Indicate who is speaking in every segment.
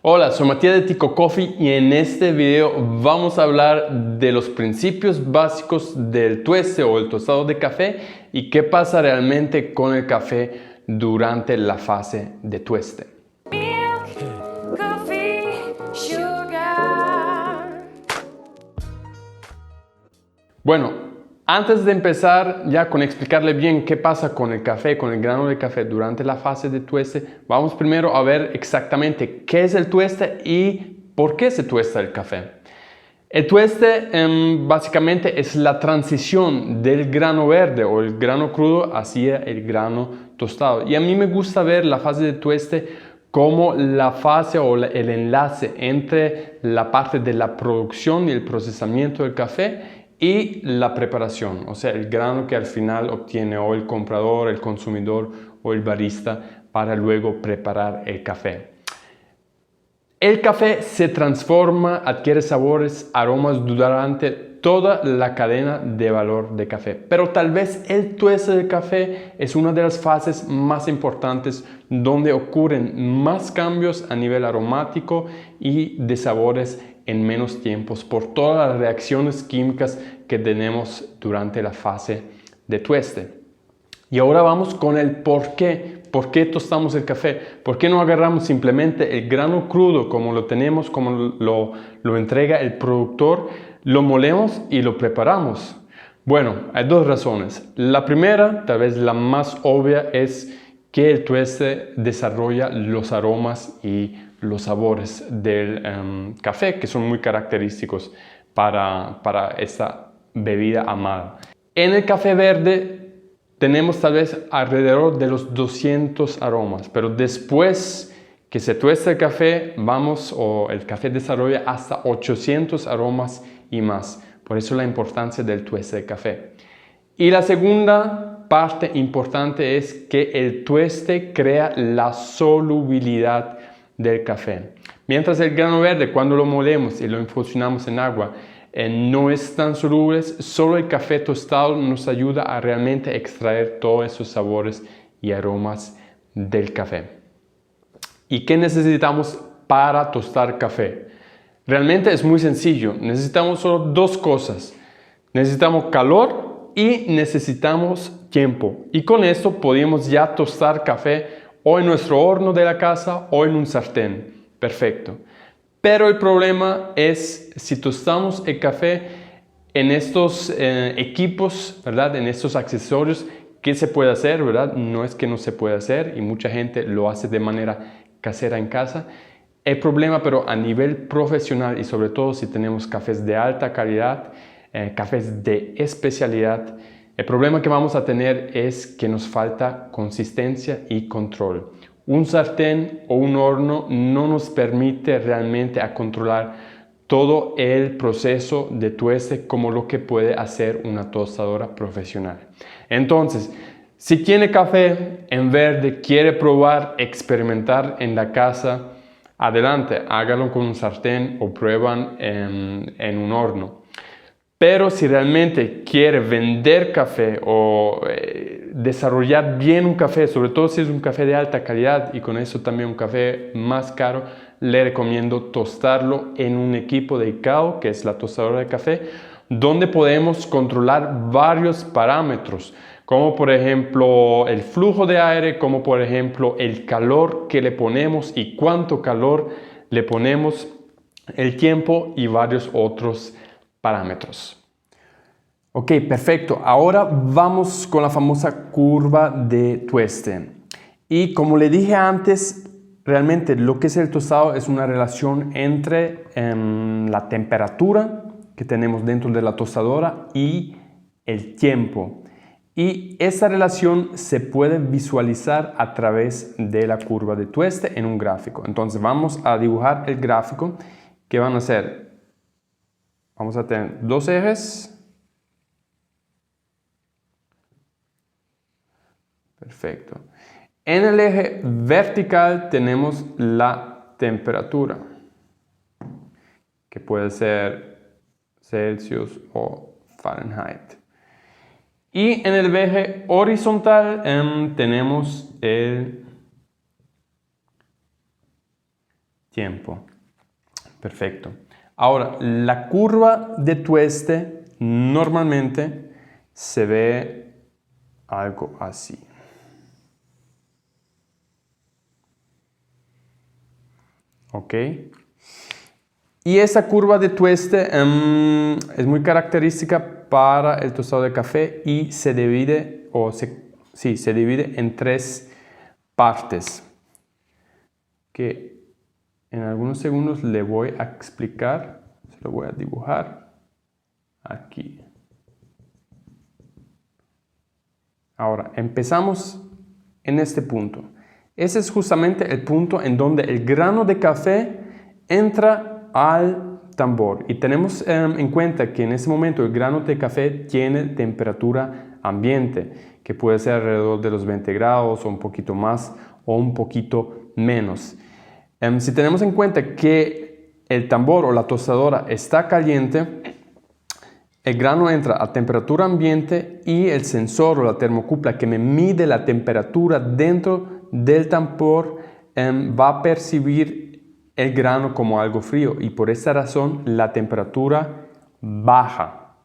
Speaker 1: Hola, soy Matías de Tico Coffee y en este video vamos a hablar de los principios básicos del tueste o el tostado de café y qué pasa realmente con el café durante la fase de tueste.
Speaker 2: Milk, coffee, sugar.
Speaker 1: Bueno, antes de empezar ya con explicarle bien qué pasa con el café, con el grano de café durante la fase de tueste, vamos primero a ver exactamente qué es el tueste y por qué se tuesta el café. El tueste básicamente es la transición del grano verde o el grano crudo hacia el grano tostado. Y a mí me gusta ver la fase de tueste como la fase o el enlace entre la parte de la producción y el procesamiento del café y la preparación, o sea, el grano que al final obtiene o el comprador, el consumidor o el barista para luego preparar el café. El café se transforma, adquiere sabores, aromas durante toda la cadena de valor de café. Pero tal vez el tueste del café es una de las fases más importantes donde ocurren más cambios a nivel aromático y de sabores en menos tiempos por todas las reacciones químicas que tenemos durante la fase de tueste. Y ahora vamos con el por qué. ¿Por qué tostamos el café? ¿Por qué no agarramos simplemente el grano crudo como lo tenemos, como lo entrega el productor, lo molemos y lo preparamos? Bueno, hay dos razones. La primera, tal vez la más obvia, es que el tueste desarrolla los aromas y los sabores del café que son muy característicos para esta bebida amada. En el café verde tenemos tal vez alrededor de los 200 aromas, pero después que se tuesta el café, el café desarrolla hasta 800 aromas y más. Por eso la importancia del tueste de café. Y la segunda parte importante es que el tueste crea la solubilidad del café. Mientras el grano verde, cuando lo molemos y lo infusionamos en agua, no es tan solubles, solo el café tostado nos ayuda a realmente extraer todos esos sabores y aromas del café. ¿Y qué necesitamos para tostar café? Realmente es muy sencillo, necesitamos solo dos cosas. Necesitamos calor y necesitamos tiempo. Y con esto podemos ya tostar café o en nuestro horno de la casa o en un sartén. Perfecto. Pero el problema es si tostamos el café en estos equipos, ¿verdad? En estos accesorios, ¿qué se puede hacer, verdad? No es que no se pueda hacer y mucha gente lo hace de manera casera en casa. El problema, pero a nivel profesional y sobre todo si tenemos cafés de alta calidad, cafés de especialidad, el problema que vamos a tener es que nos falta consistencia y control. Un sartén o un horno no nos permite realmente a controlar todo el proceso de tueste como lo que puede hacer una tostadora profesional. Entonces, si tiene café en verde, quiere probar, experimentar en la casa, adelante, hágalo con un sartén o prueban en un horno. Pero si realmente quiere vender café o desarrollar bien un café, sobre todo si es un café de alta calidad y con eso también un café más caro, le recomiendo tostarlo en un equipo de ICAO, que es la tostadora de café, donde podemos controlar varios parámetros, como por ejemplo el flujo de aire, como por ejemplo el calor que le ponemos y cuánto calor le ponemos, el tiempo y varios otros parámetros. Ok, perfecto. Ahora vamos con la famosa curva de tueste. Y como le dije antes, realmente lo que es el tostado es una relación entre la temperatura que tenemos dentro de la tostadora y el tiempo. Y esa relación se puede visualizar a través de la curva de tueste en un gráfico. Entonces vamos a dibujar el gráfico que van a ser, vamos a tener dos ejes. Perfecto. En el eje vertical tenemos la temperatura, que puede ser Celsius o Fahrenheit. Y en el eje horizontal tenemos tiempo. Perfecto. Ahora, la curva de tueste normalmente se ve algo así. ¿Ok? Y esa curva de tueste es muy característica para el tostado de café y se divide, se divide en 3 partes que en algunos segundos le voy a explicar. Se lo voy a dibujar aquí. Ahora, empezamos en este punto. Ese es justamente el punto en donde el grano de café entra al tambor. Y tenemos en cuenta que en ese momento el grano de café tiene temperatura ambiente, que puede ser alrededor de los 20 grados o un poquito más o un poquito menos. Si tenemos en cuenta que el tambor o la tostadora está caliente, el grano entra a temperatura ambiente y el sensor o la termocupla que me mide la temperatura dentro del tambor va a percibir el grano como algo frío y por esta razón la temperatura baja.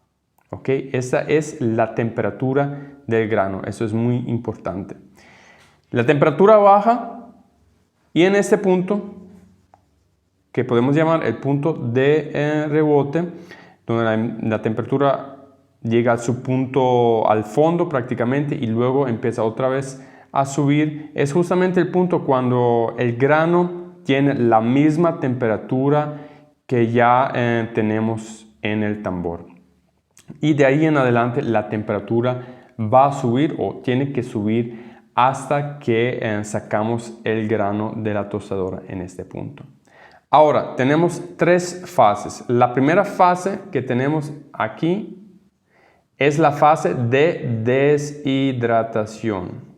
Speaker 1: ¿Ok? Esa es la temperatura del grano. Eso es muy importante. La temperatura baja y en este punto, que podemos llamar el punto de rebote, donde la temperatura llega a su punto al fondo prácticamente y luego empieza otra vez a subir, es justamente el punto cuando el grano tiene la misma temperatura que ya tenemos en el tambor. Y de ahí en adelante la temperatura va a subir o tiene que subir hasta que sacamos el grano de la tostadora en este punto. Ahora, tenemos 3 fases. La primera fase que tenemos aquí es la fase de deshidratación.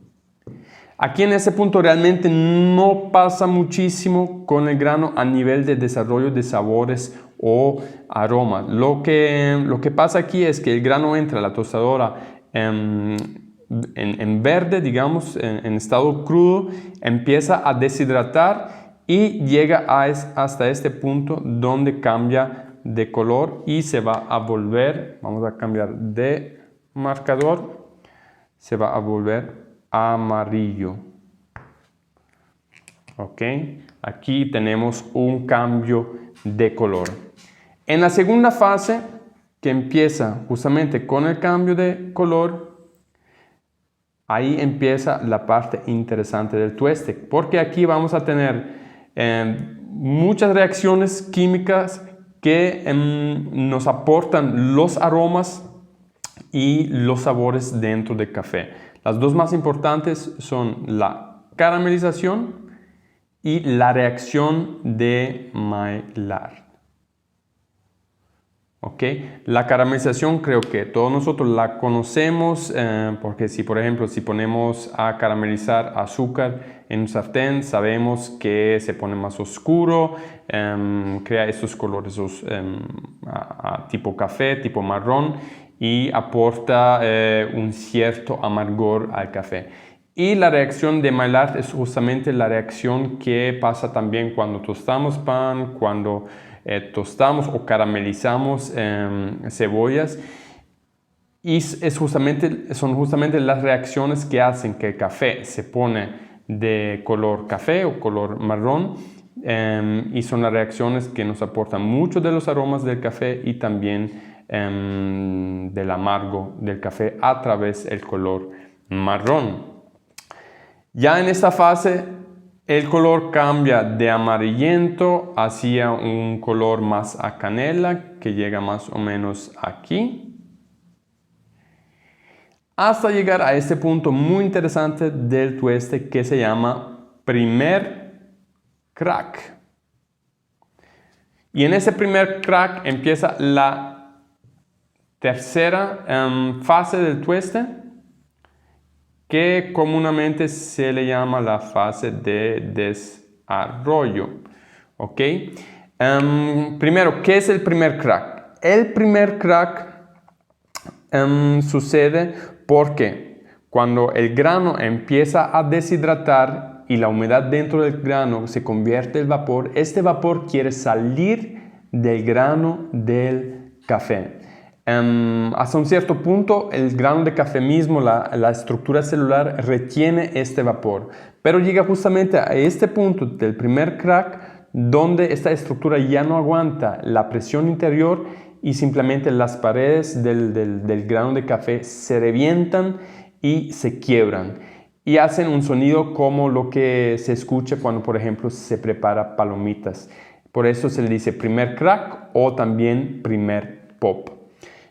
Speaker 1: Aquí en ese punto realmente no pasa muchísimo con el grano a nivel de desarrollo de sabores o aromas. Lo que pasa aquí es que el grano entra a la tostadora en verde, digamos, en estado crudo, empieza a deshidratar y llega hasta este punto donde cambia de color y se va a volver, vamos a cambiar de marcador, se va a volver amarillo. Ok, aquí tenemos un cambio de color. En la segunda fase, que empieza justamente con el cambio de color, ahí empieza la parte interesante del tueste, porque aquí vamos a tener muchas reacciones químicas que nos aportan los aromas y los sabores dentro del café. Las 2 más importantes son la caramelización y la reacción de Maillard. ¿Okay? La caramelización creo que todos nosotros la conocemos porque si por ejemplo si ponemos a caramelizar azúcar en un sartén sabemos que se pone más oscuro, crea estos colores tipo café, tipo marrón y aporta un cierto amargor al café. Y la reacción de Maillard es justamente la reacción que pasa también cuando tostamos pan, cuando tostamos o caramelizamos cebollas y son justamente las reacciones que hacen que el café se pone de color café o color marrón y son las reacciones que nos aportan mucho de los aromas del café y también del amargo del café a través del color marrón. Ya en esta fase el color cambia de amarillento hacia un color más a canela que llega más o menos aquí hasta llegar a este punto muy interesante del tueste que se llama primer crack. Y en ese primer crack empieza la tercera fase del tueste, que comúnmente se le llama la fase de desarrollo. ¿Ok? Primero, ¿qué es el primer crack? El primer crack sucede porque cuando el grano empieza a deshidratar y la humedad dentro del grano se convierte en vapor, este vapor quiere salir del grano del café. Hasta un cierto punto, el grano de café mismo, la estructura celular, retiene este vapor. Pero llega justamente a este punto del primer crack, donde esta estructura ya no aguanta la presión interior y simplemente las paredes del grano de café se revientan y se quiebran. Y hacen un sonido como lo que se escucha cuando, por ejemplo, se prepara palomitas. Por eso se le dice primer crack o también primer pop.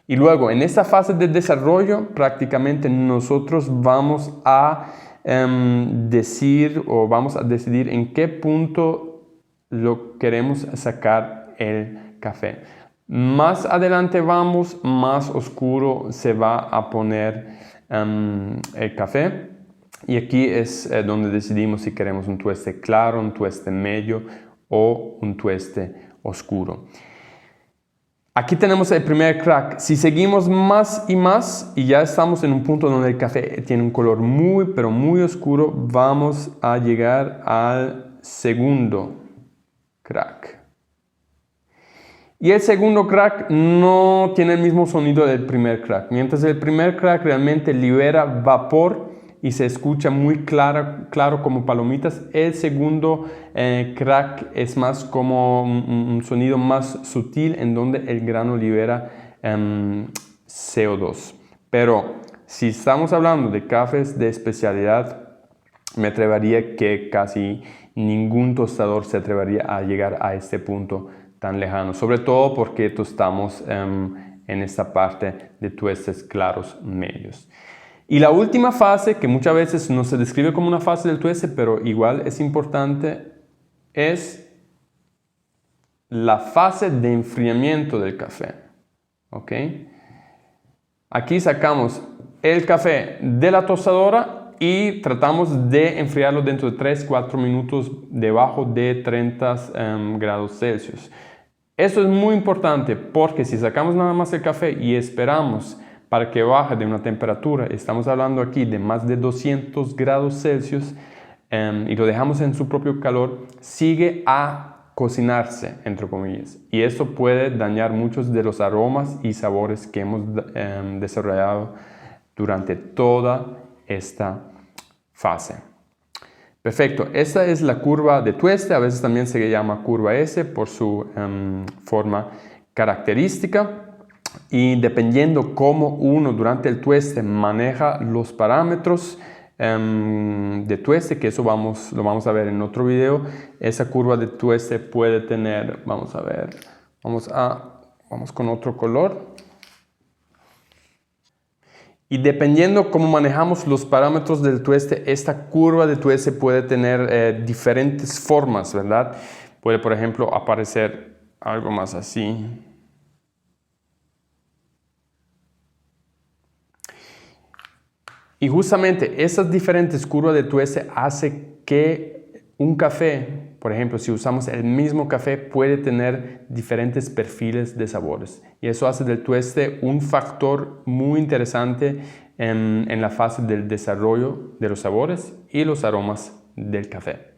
Speaker 1: Y luego, en esta fase de desarrollo, prácticamente nosotros vamos a decidir en qué punto lo queremos sacar el café. Más adelante vamos, más oscuro se va a poner el café. Y aquí es donde decidimos si queremos un tueste claro, un tueste medio o un tueste oscuro. Aquí tenemos el primer crack. Si seguimos más y ya estamos en un punto donde el café tiene un color muy, pero muy oscuro, vamos a llegar al segundo crack. Y el segundo crack no tiene el mismo sonido del primer crack. Mientras el primer crack realmente libera vapor y se escucha muy claro como palomitas, el segundo crack es más como un sonido más sutil en donde el grano libera CO2. Pero si estamos hablando de cafés de especialidad, me atrevería que casi ningún tostador se atrevería a llegar a este punto tan lejano, sobre todo porque tostamos en esta parte de tuestes claros medios. Y la última fase, que muchas veces no se describe como una fase del tueste, pero igual es importante, es la fase de enfriamiento del café. ¿Ok? Aquí sacamos el café de la tostadora y tratamos de enfriarlo dentro de 3-4 minutos debajo de 30 grados Celsius. Esto es muy importante porque si sacamos nada más el café y esperamos para que baje de una temperatura, estamos hablando aquí de más de 200 grados Celsius, y lo dejamos en su propio calor, sigue a cocinarse, entre comillas. Y esto puede dañar muchos de los aromas y sabores que hemos desarrollado durante toda esta fase. Perfecto, esta es la curva de tueste, a veces también se llama curva S por su forma característica. Y dependiendo cómo uno durante el tueste maneja los parámetros de tueste, que eso lo vamos a ver en otro video, esa curva de tueste puede tener, vamos a ver, vamos con otro color. Y dependiendo cómo manejamos los parámetros del tueste, esta curva de tueste puede tener diferentes formas, ¿verdad? Puede, por ejemplo, aparecer algo más así. Y justamente esas diferentes curvas de tueste hacen que un café, por ejemplo, si usamos el mismo café, puede tener diferentes perfiles de sabores. Y eso hace del tueste un factor muy interesante en la fase del desarrollo de los sabores y los aromas del café.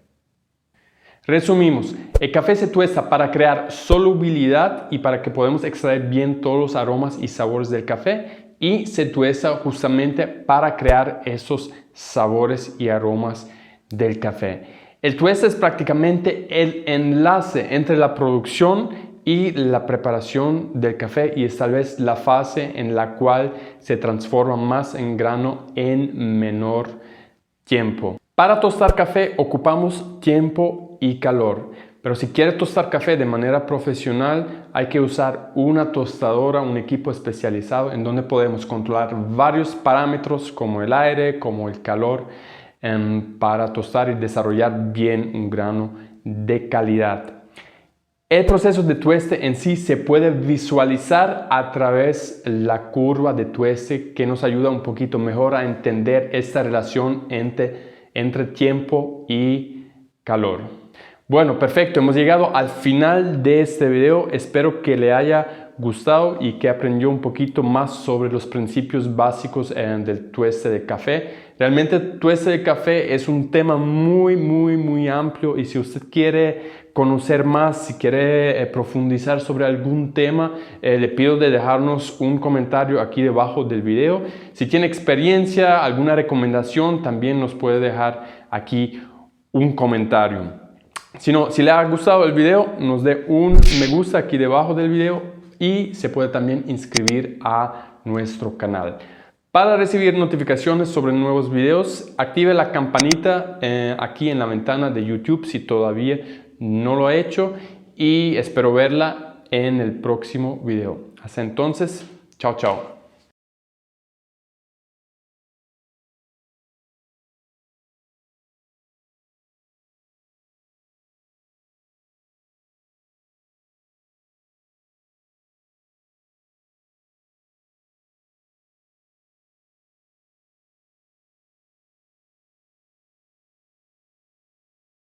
Speaker 1: Resumimos, el café se tuesta para crear solubilidad y para que podamos extraer bien todos los aromas y sabores del café, y se tuesta justamente para crear esos sabores y aromas del café. El tueste es prácticamente el enlace entre la producción y la preparación del café y es tal vez la fase en la cual se transforma más en grano en menor tiempo. Para tostar café ocupamos tiempo y calor. Pero si quieres tostar café de manera profesional, hay que usar una tostadora, un equipo especializado en donde podemos controlar varios parámetros como el aire, como el calor, para tostar y desarrollar bien un grano de calidad. El proceso de tueste en sí se puede visualizar a través de la curva de tueste que nos ayuda un poquito mejor a entender esta relación entre tiempo y calor. Bueno, perfecto, hemos llegado al final de este video. Espero que le haya gustado y que aprendió un poquito más sobre los principios básicos del tueste de café. Realmente tueste de café es un tema muy amplio y si usted quiere conocer más, si quiere profundizar sobre algún tema, le pido de dejarnos un comentario aquí debajo del video. Si tiene experiencia, alguna recomendación, también nos puede dejar aquí un comentario. Si le ha gustado el video, nos dé un me gusta aquí debajo del video y se puede también inscribir a nuestro canal. Para recibir notificaciones sobre nuevos videos, active la campanita aquí en la ventana de YouTube si todavía no lo ha hecho y espero verla en el próximo video. Hasta entonces, chao.